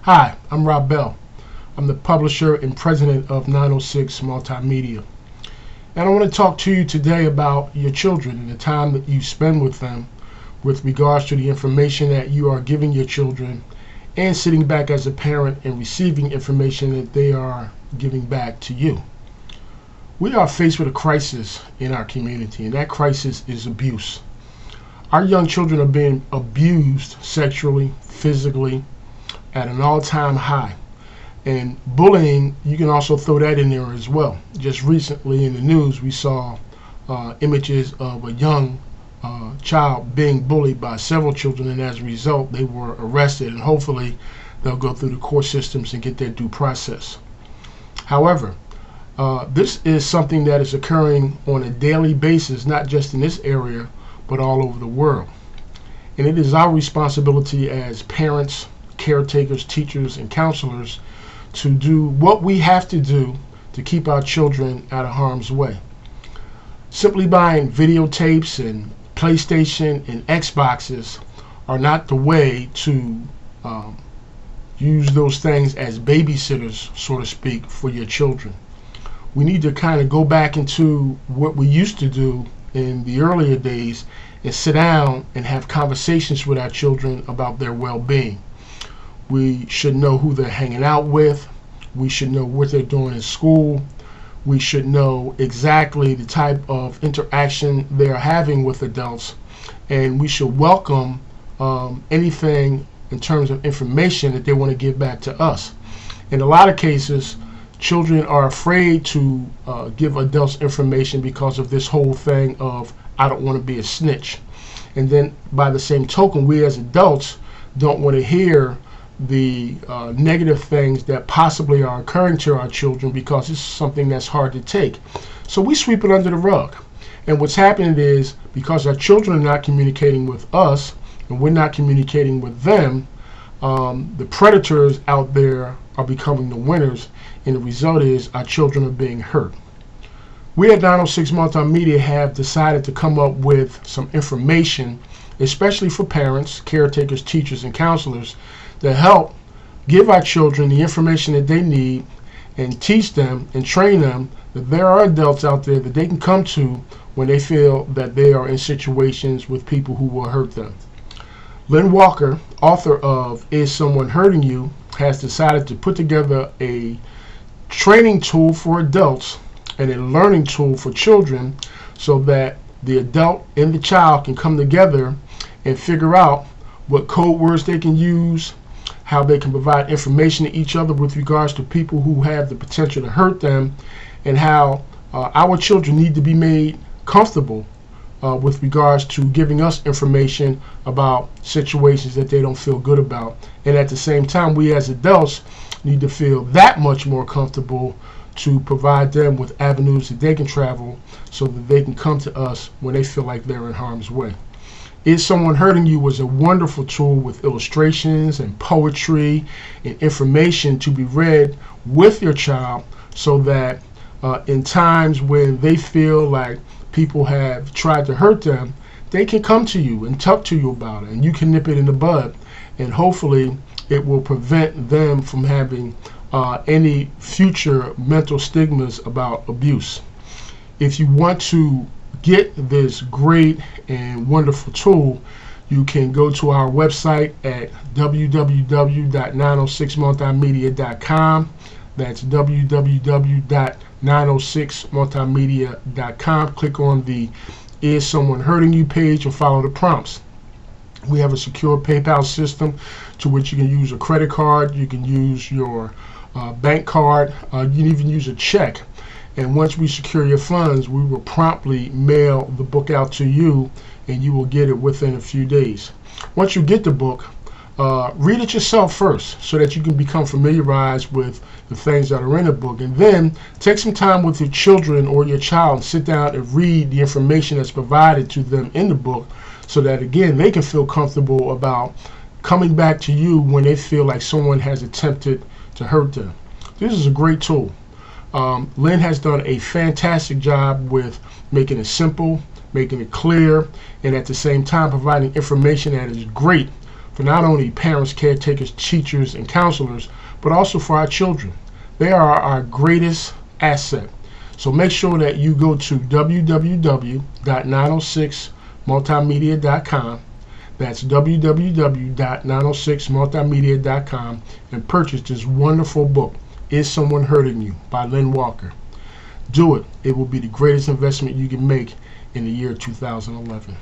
Hi, I'm Rob Bell. I'm the publisher and president of 906 Multimedia. And I want to talk to you today about your children and the time that you spend with them with regards to the information that you are giving your children and sitting back as a parent and receiving information that they are giving back to you. We are faced with a crisis in our community, and that crisis is abuse. Our young children are being abused sexually, physically, at an all-time high. And bullying, you can also throw that in there as well. Just recently in the news, we saw images of a young child being bullied by several children, and as a result, they were arrested, and hopefully they'll go through the court systems and get their due process. However, this is something that is occurring on a daily basis, not just in this area, but all over the world. And it is our responsibility as parents, caretakers, teachers, and counselors to do what we have to do to keep our children out of harm's way. Simply buying videotapes and PlayStation and Xboxes are not the way to use those things as babysitters, so to speak, for your children. We need to kind of go back into what we used to do in the earlier days and sit down and have conversations with our children about their well-being. We should know who they're hanging out with. We should know what they're doing in school. We should know exactly the type of interaction they're having with adults. And we should welcome anything in terms of information that they want to give back to us. In a lot of cases, children are afraid to give adults information because of this whole thing of, I don't want to be a snitch. And then by the same token, we as adults don't want to hear the negative things that possibly are occurring to our children because it's something that's hard to take. So we sweep it under the rug. And what's happening is, because our children are not communicating with us and we're not communicating with them, the predators out there are becoming the winners, and the result is our children are being hurt. We at 906 Multimedia have decided to come up with some information, especially for parents, caretakers, teachers, and counselors, to help give our children the information that they need and teach them and train them that there are adults out there that they can come to when they feel that they are in situations with people who will hurt them. Lynne Walker, author of Is Someone Hurting You?, has decided to put together a training tool for adults and a learning tool for children so that the adult and the child can come together and figure out what code words they can use, how they can provide information to each other with regards to people who have the potential to hurt them, and how our children need to be made comfortable with regards to giving us information about situations that they don't feel good about. And at the same time, we as adults need to feel that much more comfortable to provide them with avenues that they can travel so that they can come to us when they feel like they're in harm's way. Is Someone Hurting You was a wonderful tool with illustrations and poetry and information to be read with your child so that in times when they feel like people have tried to hurt them, they can come to you and talk to you about it, and you can nip it in the bud, and hopefully it will prevent them from having any future mental stigmas about abuse. If you want to get this great and wonderful tool, you can go to our website at www.906multimedia.com. That's www.906multimedia.com. Click on the Is Someone Hurting You page and follow the prompts. We have a secure PayPal system to which you can use a credit card, you can use your bank card, you can even use a check. And once we secure your funds, we will promptly mail the book out to you, and you will get it within a few days. Once you get the book, read it yourself first so that you can become familiarized with the things that are in the book. And then take some time with your children or your child and sit down and read the information that's provided to them in the book so that, again, they can feel comfortable about coming back to you when they feel like someone has attempted to hurt them. This is a great tool. Lynne has done a fantastic job with making it simple, making it clear, and at the same time providing information that is great for not only parents, caretakers, teachers, and counselors, but also for our children. They are our greatest asset. So make sure that you go to www.906multimedia.com. That's www.906multimedia.com and purchase this wonderful book, Is Someone Hurting You? By Lynne Walker. Do it. It will be the greatest investment you can make in the year 2011.